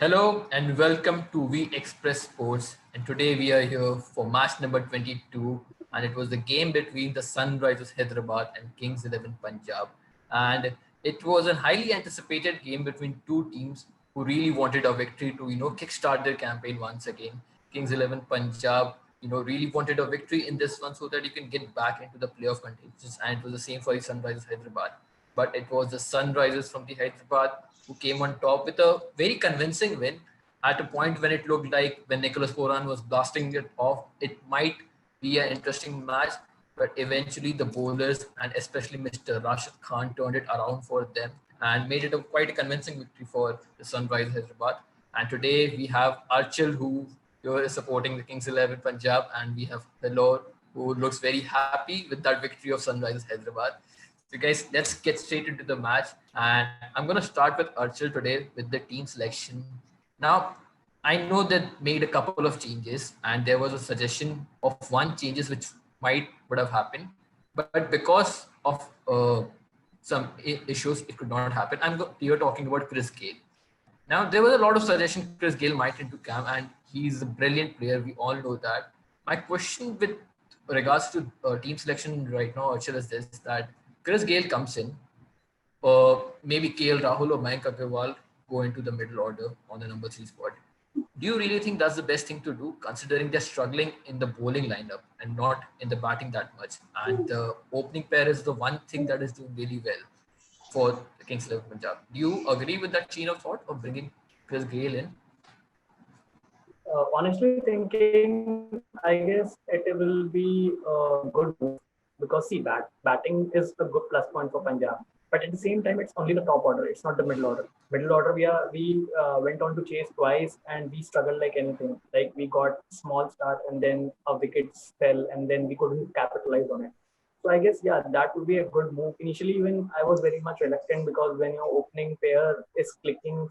Hello and welcome to We Express Sports. And today we are here for match number 22. And it was the game between the Sunrisers Hyderabad and Kings 11 Punjab. And it was a highly anticipated game between two teams who really wanted a victory to, kickstart their campaign once again. Kings 11 Punjab, really wanted a victory in this one so that you can get back into the playoff contentions. And it was the same for the Sunrisers Hyderabad. But it was the Sunrisers from the Hyderabad who came on top with a very convincing win at a point when it looked like when Nicholas Poran was blasting it off, it might be an interesting match. But eventually, the bowlers and especially Mr. Rashid Khan turned it around for them and made it a quite a convincing victory for the Sunrise Hyderabad. And today we have Archil who is supporting the Kings 11 Punjab, and we have Hello who looks very happy with that victory of Sunrisers Hyderabad. So, guys, let's get straight into the match. And I'm going to start with Archil today with the team selection. Now, I know that made a couple of changes, and there was a suggestion of one changes which would have happened, but because of some issues, it could not happen. You're talking about Chris Gale. Now, there was a lot of suggestion Chris Gale might into camp, and he's a brilliant player. We all know that. My question with regards to team selection right now, Archil, is this: that Chris Gale comes in, maybe KL Rahul or Mayank Agarwal go into the middle order on the number 3 spot. Do you really think that's the best thing to do, considering they're struggling in the bowling lineup and not in the batting that much? And the opening pair is the one thing that is doing really well for the Kings 11 Punjab. Do you agree with that chain of thought of bringing Chris Gale in? Honestly thinking, I guess it will be a good move because see, batting is a good plus point for Punjab. But at the same time, it's only the top order. It's not the middle order. Middle order, we went on to chase twice and we struggled like anything. Like we got small start and then our wickets fell and then we couldn't capitalize on it. So I guess yeah, that would be a good move. Initially, even I was very much reluctant because when your opening pair is clicking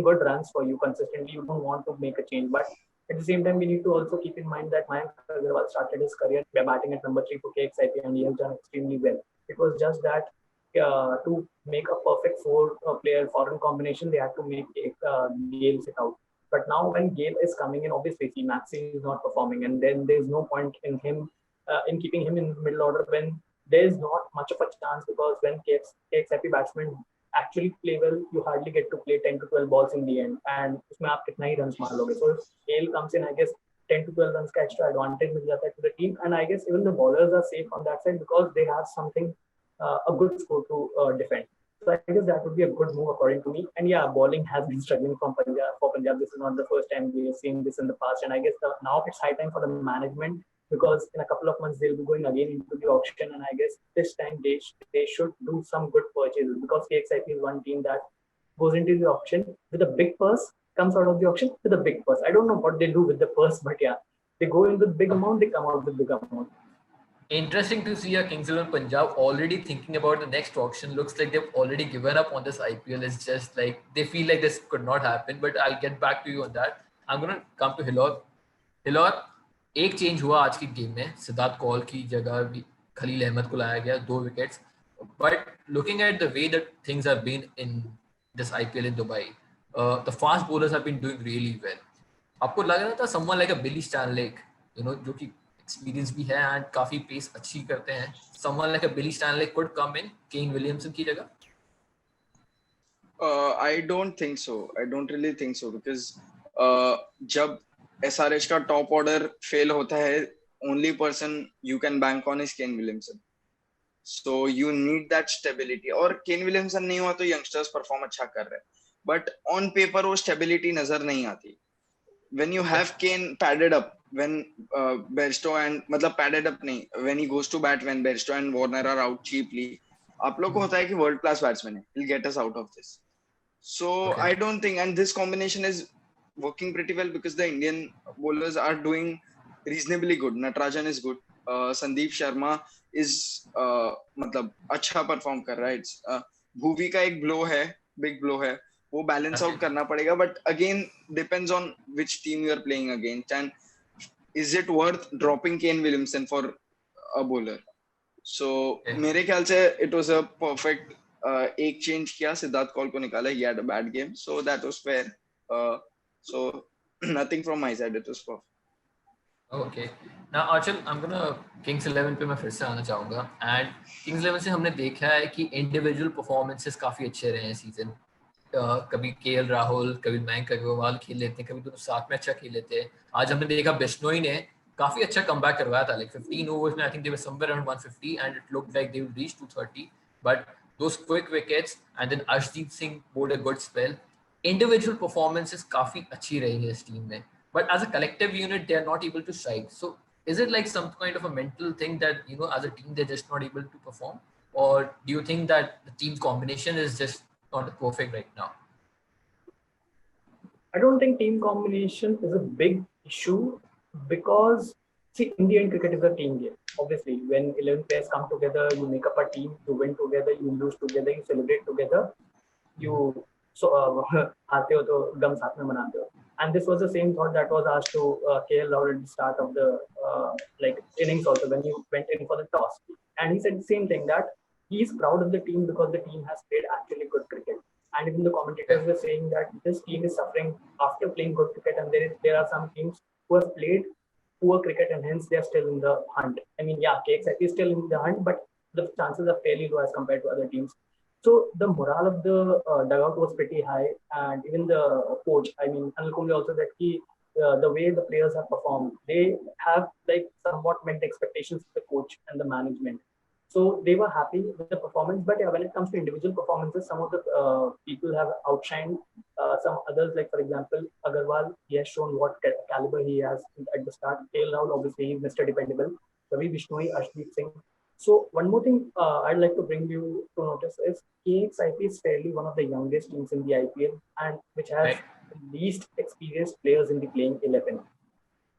good runs for you consistently, you don't want to make a change. But at the same time, we need to also keep in mind that Mayank Agarwal started his career by batting at number 3 for KXIP and he has done extremely well. It was just that to make a perfect four-player foreign combination, they had to make Gale sit out. But now when Gale is coming in, obviously, see, Maxi is not performing, and then there's no point in keeping him in the middle order when there is not much of a chance because when KXIP batsmen actually play well, you hardly get to play 10 to 12 balls in the end. And उसमें आप कितना ही runs मार लोगे. So if Gale comes in, I guess 10 to 12 runs का extra advantage मिल जाता है to the team. And I guess even the bowlers are safe on that side because they have something, a good score to defend. So I guess that would be a good move according to me. And yeah, bowling has been struggling from Punjab. For Punjab, this is not the first time we have seen this in the past. And I guess now it's high time for the management because in a couple of months they'll be going again into the auction, and I guess this time they should do some good purchases because KXIP is one team that goes into the auction with a big purse, comes out of the auction with a big purse. I don't know what they do with the purse, but yeah, they go in with big amount, they come out with big amount. Interesting to see a Kings 11 Punjab already thinking about the next auction. Looks like they've already given up on this IPL. It's just like they feel like this could not happen. But I'll get back to you on that. I'm gonna come to Hilor. Hilor, एक change हुआ आज की game में. सिद्धार्थ कौल की जगह खलील अहमद को लाया गया, 2 wickets. But looking at the way that things have been in this IPL in Dubai, the fast bowlers have been doing really well. आपको लग रहा था someone like a Billy Stanlake, जो कि एक्सपीरियंस भी है एंड काफी पेस अच्छी करते हैं, someone like a Billy Stanlake could come in Kane Williamson की जगह? I don't think so. I don't really think so because जब SRH का टॉप ऑर्डर फेल होता है, only person you can bank on is Kane Williamson. So you need that stability. और Kane Williamson नहीं हुआ तो youngsters perform अच्छा कर रहे हैं. But on paper वो stability नजर नहीं आती. When you have Kane padded up, when Bairstow and मतलब padded up नहीं, when he goes to bat, when Bairstow and Warner are out cheaply, आप लोग को होता है कि world class batsman है, he'll get us out of this. So okay. I don't think, and this combination is working pretty well because the Indian bowlers are doing reasonably good. Natarajan is good. Sandeep Sharma is मतलब अच्छा perform कर रहा है. भुवी का एक blow है, big blow है, वो बैलेंस आउट करना पड़ेगा. But again depends on which team you are playing against and is it worth dropping Kane Williamson for a bowler. So मेरे ख्याल से इट वाज अ परफेक्ट एक चेंज किया, सिद्धार्थ कौल को निकाला, he had a bad game, so that was fair. So nothing from my side, it was perfect. Okay. Now Achal, I'm gonna Kings 11 पे मैं फिर से आना चाहूँगा and Kings 11 से हमने देखा है कि इंडिविजुअल परफॉर्मेंसेस काफी अच्छे रहे हैं सीजन। कभी केएल राहुल, कभी मयंक अग्रवाल खेल लेते हैं, कभी दोनों साथ में अच्छा खेल लेते हैं। आज हमने देखा बिश्नोई ने काफी अच्छा कमबैक करवाया था, लाइक 15 ओवर्स में I think they were somewhere around 150 and it looked like they would reach 230, but those quick wickets and then Arshdeep Singh bowled a good spell. Individual performances काफी अच्छी रही है इस टीम में, but as a collective unit they are not able to strike. So is it like some kind of a mental thing that, you know, as a team they're just not able to perform, or do you think that the team combination is just not perfect right now? I don't think team combination is a big issue because, see, in the end, cricket is a team game. Obviously, when 11 players come together, you make up a team, you win together, you lose together, you celebrate together, you हारते हो तो गम साथ में मनाते हो. And this was the same thought that was asked to KL Rahul at the start of the like innings also when he went in for the toss. And he said the same thing, that he is proud of the team because the team has played actually good cricket. And even the commentators were saying that this team is suffering after playing good cricket, and there are some teams who have played poor cricket and hence they are still in the hunt. I mean, yeah, KXIP is still in the hunt, but the chances are fairly low as compared to other teams. So the morale of the dugout was pretty high, and even the coach, I mean, Anil Kumble also said the way the players have performed, they have like somewhat met the expectations of the coach and the management. So they were happy with the performance. But yeah, when it comes to individual performances, some of the people have outshined some others. Like for example, Agarwal, he has shown what caliber he has at the start. KL Rahul, obviously, he's Mr. Dependable. Ravi Bishnoi, Arshdeep Singh. So one more thing I'd like to bring you to notice is KXIP is fairly one of the youngest teams in the IPL, and which has the least experienced players in the playing 11.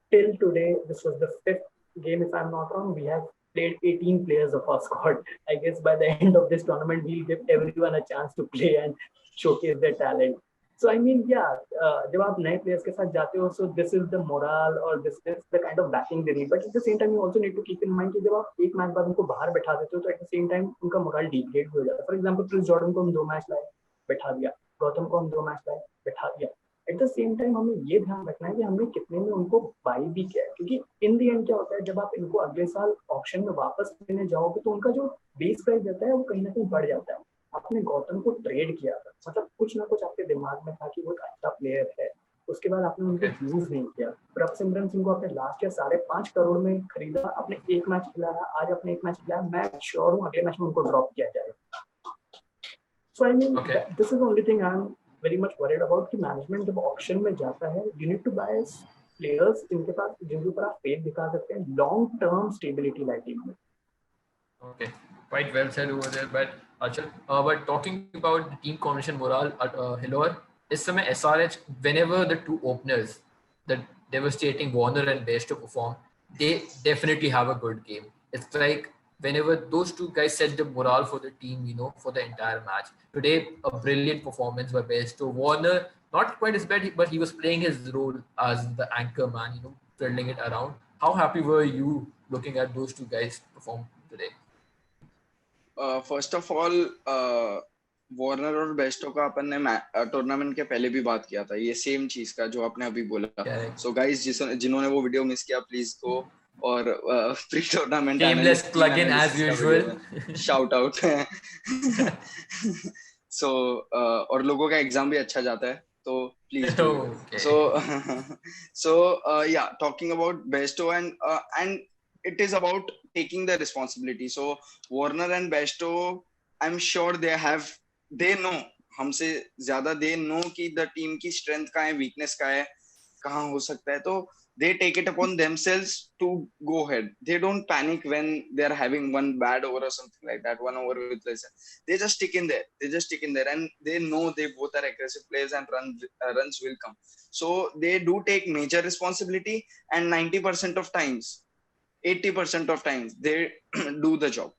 Till today, this was the 5th game, if I'm not wrong. We have played 18 players of our squad. I guess by the end of this tournament, we'll give everyone a chance to play and showcase their talent. So I mean, yeah, जब आप नए players के साथ जाते हो, so this is the morale or this is the kind of backing they need. But at the same time, you also need to keep in mind कि जब आप एक मैच बाद उनको बाहर बैठा देते हो, तो at the same time उनका morale degrade हो जाता है. For example, Chris Jordan को हम 2 मैच लाए, बैठा दिया. गौतम को हम 2 मैच लाए, बैठा दिया. एट द सेम टाइम हमें ये ध्यान रखना है कि हमने कितने में उनको बाई भी किया है, क्योंकि इन दी एंड क्या होता है, जब आप इनको अगले साल ऑक्शन में वापस लेने जाओगे तो उनका जो बेस प्राइस रहता है वो कहीं ना कहीं बढ़ जाता है. आपने गौतम को ट्रेड किया था, मतलब कुछ ना कुछ आपके दिमाग में था कि वो एक अच्छा प्लेयर है, उसके बाद आपने उनको यूज नहीं किया. प्रभसिमरन सिंह को आपने लास्ट ईयर 5.5 करोड़ में खरीदा, आपने एक मैच खिलाया, आज आपने एक मैच खिलाया, मैं श्योर हूँ अगले मैच में उनको ड्रॉप किया जाएगा. So I mean this is only thing I am very much worried about कि management जब auction में जाता है, you need to buy players जिनके ऊपर आप faith दिखा सकते हैं, long term stability लाए टीम में. Okay, quite well said over there. But Achal, but talking about the team combination morale at Hillor, इस समय SRH, whenever the two openers, the devastating Warner and Bairstow perform, they definitely have a good game. It's like whenever those two guys set the morale for the team, you know, for the entire match. Today, a brilliant performance by Bairstow. Warner, not quite as bad, but he was playing his role as the anchor man, you know, fiddling it around. How happy were you looking at those two guys perform today? First of all Warner और Bairstow का अपन ने tournament के पहले भी बात किया था, ये सेम चीज का जो आपने अभी बोला. सो गाइस जिन्होंने वो वीडियो मिस किया, प्लीज गो और pre tournament shameless plug in as usual, shout out. So और लोगों का एग्जाम भी अच्छा जाता है, तो please. so yeah, talking about Bairstow and it is about taking the responsibility. So Warner and Bairstow, I'm sure they know हमसे ज्यादा, they know कि the team की strength का है, weakness का है, कहाँ हो सकता है, तो they take it upon themselves to go ahead. They don't panic when they are having one bad over or something like that, one over with less. They just stick in there, and they know they both are aggressive players and runs will come. So they do take major responsibility, and 90% of times, 80% of times they do the job,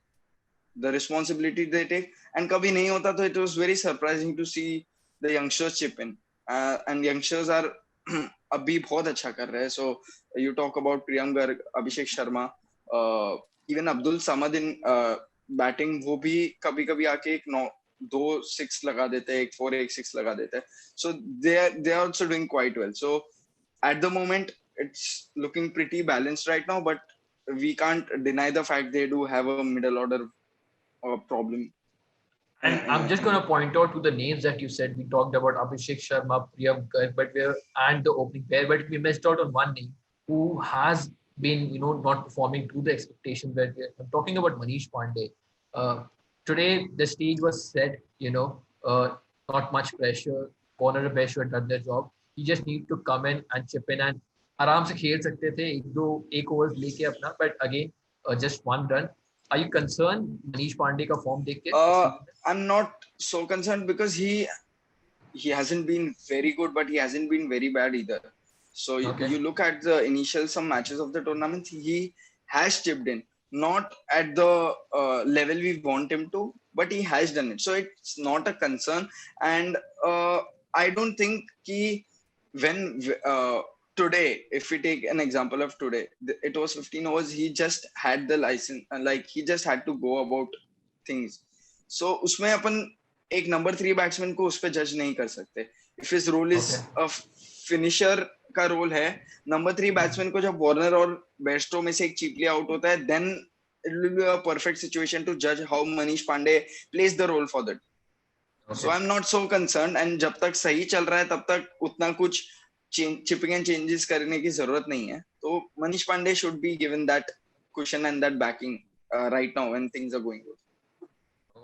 the responsibility they take. And kabhi nahi hota, so it was very surprising to see the youngsters chip in, and youngsters are abhi bahut acha kar rahe. So you talk about Priyam Garg, Abhishek Sharma, even Abdul Samad in batting, wo bhi kabhi kabhi aake ek दो 6 लगा देते हैं, एक 4 एक 6 लगा देते हैं. So they are also doing quite well. So at the moment it's looking pretty balanced right now, but we can't deny the fact they do have a middle order problem. And I'm just going to point out to the names that you said. We talked about Abhishek Sharma, Priyam Garg, and the opening pair, but we missed out on one name who has been, not performing to the expectations. I'm talking about Manish Pandey. Uh, Today, the stage was set, not much pressure. Corner pressure done their job. He just need to come in and chip in and आराम से खेल सकते थे एक overs लेके अपना, but again just one run. Are you concerned Manish Pandey का form देख के? I'm not so concerned because he hasn't been very good, but he hasn't been very bad either. So Okay. you look at the initial some matches of the tournament, he has chipped in, not at the level we want him to, but he has done it. So it's not a concern, and I don't think when today, if we take an example of today, it was 15 overs. He just had the license, like he just had to go about things. So उसमें अपन एक number 3 batsman को उस पे जज नहीं कर सकते. If his role is a finisher का रोल है, नंबर 3 बैट्समैन को जब वार्नर और बेस्टो में से एक चीपली आउट होता है, then it will be a perfect situation to जज how Manish Pandey plays the role for that. So I am not so concerned, and जब तक सही चल रहा है तब तक उतना कुछ चिपिंग एंड चेंजेस करने की जरूरत नहीं है. तो Manish Pandey should be given that cushion and that backing right now when things are going good.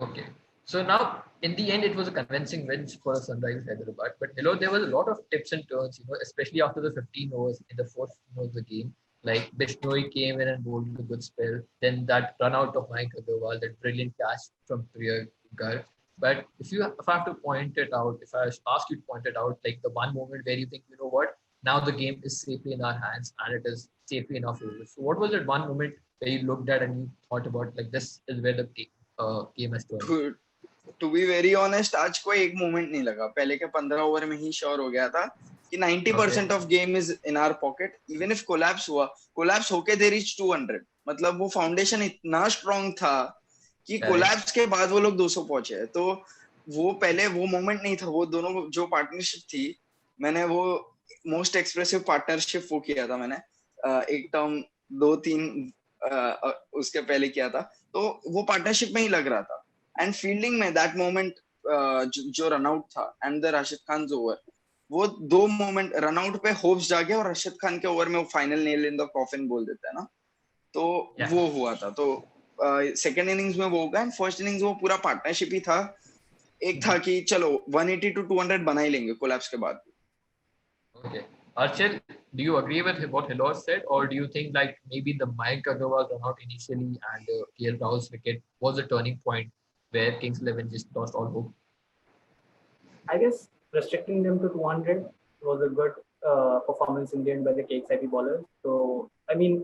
Okay. So now, in the end, it was a convincing win for Sunrisers Hyderabad. But there was a lot of tips and turns, especially after the 15 overs in the fourth of the game. Like Bishnoi came in and bowled a good spell. Then that run out of Mike Agarwal, that brilliant catch from Priya Garg. But if I have to point it out, if I ask you to point it out, like the one moment where you think, what, now the game is safely in our hands and it is safely in our favor. So what was that one moment where you looked at and you thought about, like, this is where the game has turned? To be very honest, आज कोई एक moment नहीं लगा. पहले के 15 over में ही sure हो गया था कि 90% of game is in our pocket. Even if collapse होके दे रीच 200. मतलब वो फाउंडेशन इतना स्ट्रांग था कि कोलैप्स के बाद वो लोग 200 पहुंचे. तो वो पहले वो मोमेंट नहीं था. वो दोनों जो पार्टनरशिप थी, मैंने वो मोस्ट एक्सप्रेसिव पार्टनरशिप वो किया था मैंने एक टर्म 2-3 उसके पहले किया था. तो वो पार्टनरशिप में ही लग रहा था. एंड फील्डिंग में दैट मोमेंट जो रनआउट था and the Rashid Khan over, वो दो मोमेंट रनआउट पे होप्स जागे और राशिद खान के ओवर में वो final nail in the coffin बोल देता है ना. तो वो हुआ था. तो सेकंड इनिंग्स में वो होगा एंड फर्स्ट इनिंग्स वो पूरा पार्टनरशिप ही था. एक था कि चलो 180 to 200 बना ही लेंगे कोलैप्स के बाद. Okay. Archit, do you agree with what Hilor said, or do you think like maybe the Mayank Agarwal run out initially and KL Rahul's wicket was a turning point where Kings 11 just lost all hope? I guess restricting them to 200 was a good performance in the end by the KXIP bowlers. So I mean,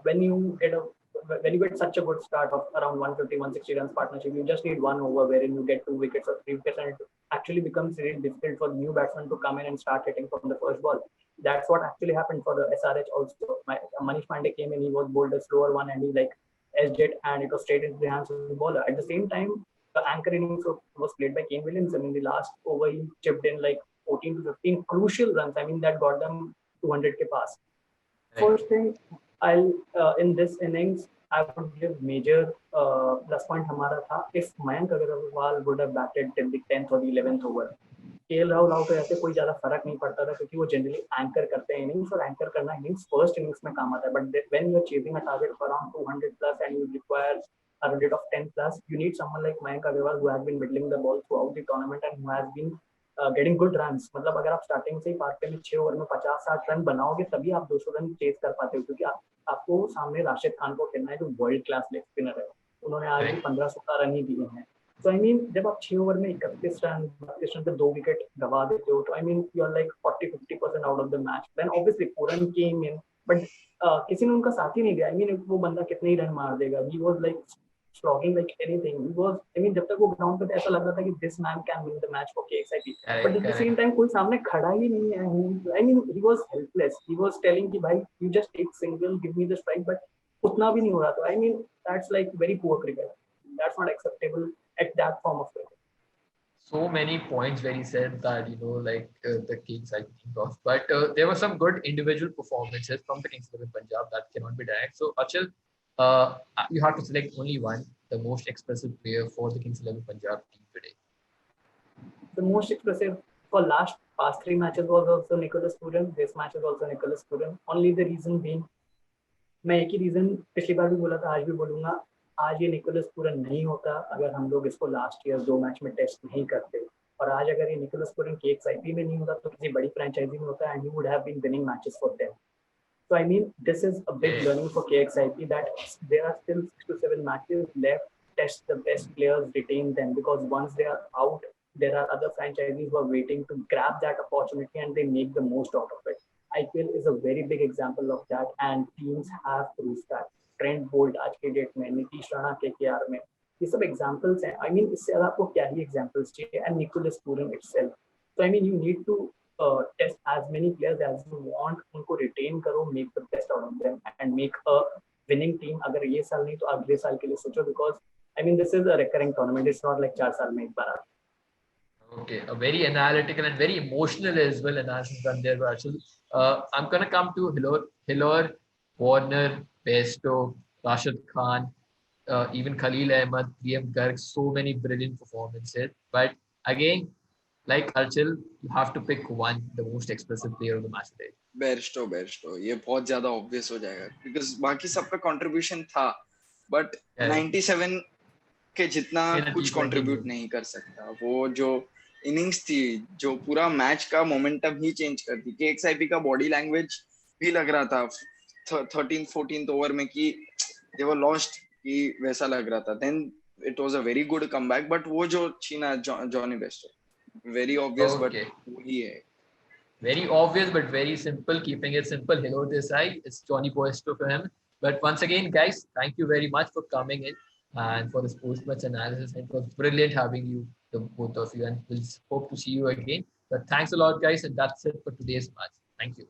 when you get such a good start of around 150, 160 runs partnership, you just need one over wherein you get 2 wickets or 3 wickets, and it actually becomes really difficult for new batsmen to come in and start hitting from the first ball. That's what actually happened for the SRH also. Manish Pandey came in, he was bowled a slower one and he edged it, and it was straight into the hands of the bowler. At the same time, the anchor innings was played by Kane Williamson. In the last over, he chipped in 14 to 15 crucial runs. I mean, that got them 200 ke pass. Right. First thing, I'll in this innings, I would give major plus point हमारा था if Mayank Agarwal would have batted till the 10th or the 11th over. KL Rahul out हो जाते कोई ज्यादा फर्क नहीं पड़ता था, क्योंकि वो जनरली एंकर करते हैं इनिंग्स, और एंकर करना इनिंग्स फर्स्ट इनिंग्स में काम आता है. But when you are chasing a target for around 200 plus and you require a rate of 10 plus, you need someone like Mayank Agarwal who has been middling the ball throughout the tournament and who has been getting good runs. मतलब अगर आप starting से ही part में 6 over में 50-60 run बनाओगे तभी आप 200 run chase कर पाते हो, क्योंकि आपको सामने राशिद खान को खेलना है जो वर्ल्ड क्लास लेग स्पिनर है. उन्होंने आज भी 15-16 रन ही दिए हैं. तो आई मीन जब आप 6 ओवर में 31 रन 32 रन पे 2 विकेट गवा देते हो, तो I mean you are 40-50% out of the match. Then obviously Pooran came in, but किसी ने उनका साथ ही नहीं दिया. आई मीन वो बंदा कितने ही रन मार देगा. He was slogging like anything. He was, I mean, जब तक वो ग्राउंड पे था ऐसा लग रहा था कि this man can win the match for KXIP. But at the same time कोई सामने खड़ा ही नहीं है. I mean, he was helpless. He was telling कि भाई you just take single, give me the strike, but उतना भी नहीं हो रहा था. I mean, that's very poor cricket. That's not acceptable at that form of cricket. So many points where he said that, like the Kings I think of. But there were some good individual performances from the Kings of Punjab that cannot be denied. So, Achal, you have to select only one, the most expressive player for the Kings 11 Punjab team today. The most expressive for past three matches was also Nicholas Puran. This match is also Nicholas Puran. Only the reason being, मैं एक ही reason पिछली बार भी बोला था, आज भी बोलूंगा, आज ये निकोलस पूरन नहीं होता अगर हम लोग इसको लास्ट ईयर 2 मैच में टेस्ट नहीं करते, और आज अगर ये निकोलस पूरन केएक्सआईपी में नहीं होता तो किसी बड़ी फ्रेंचाइजी में होता, and he would have been winning matches for them. So I mean, this is a big learning for KXIP that there are still 6 to 7 matches left. Test the best players, retain them, because once they are out, there are other franchises who are waiting to grab that opportunity and they make the most out of it. IPL is a very big example of that, and teams have proved that. Trent Bolt आज के date में, Nitish Rana KKR में, ये सब examples हैं. I mean, इससे ज़्यादा आपको क्या ही examples चाहिए? And Nicholas Puran itself. So I mean, you need to test as many players as you want. उनको retain करो, make the best out of them, and make a winning team. अगर ये साल नहीं तो अगले साल के लिए सोचो, because I mean, this is a recurring tournament. It's not like 4 साल में एक बार. Okay, a very analytical and very emotional as well analysis done there, Rachel. I'm gonna come to Hilor, Warner, Pesto, Rashid Khan, even Khalil Ahmed, PM Garg, so many brilliant performances. But again, like Archil, you have to pick one, the most expressive player of the match today. Bairstow ये बहुत ज्यादा obvious हो जाएगा, because बाकी सबका contribution था, but 97 के जितना कुछ कंट्रीब्यूट नहीं कर सकता. वो जो इनिंग्स थी, जो पूरा मैच का मोमेंटम ही चेंज कर दी. केएक्सआईपी का बॉडी लैंग्वेज भी लग रहा था 13th-14th ओवर में कि दे वर लॉस्ट, कि वैसा लग रहा था. Then it was a very good comeback, but वो जो छीना Jonny Bairstow, very obvious, Okay. but वही है. Very obvious, but very simple. Keeping it simple. Hello, Desai. It's Johnny Poesto for him. But once again, guys, thank you very much for coming in and for this post-match analysis. It was brilliant having you, the both of you, and we'll hope to see you again. But thanks a lot, guys, and that's it for today's match. Thank you.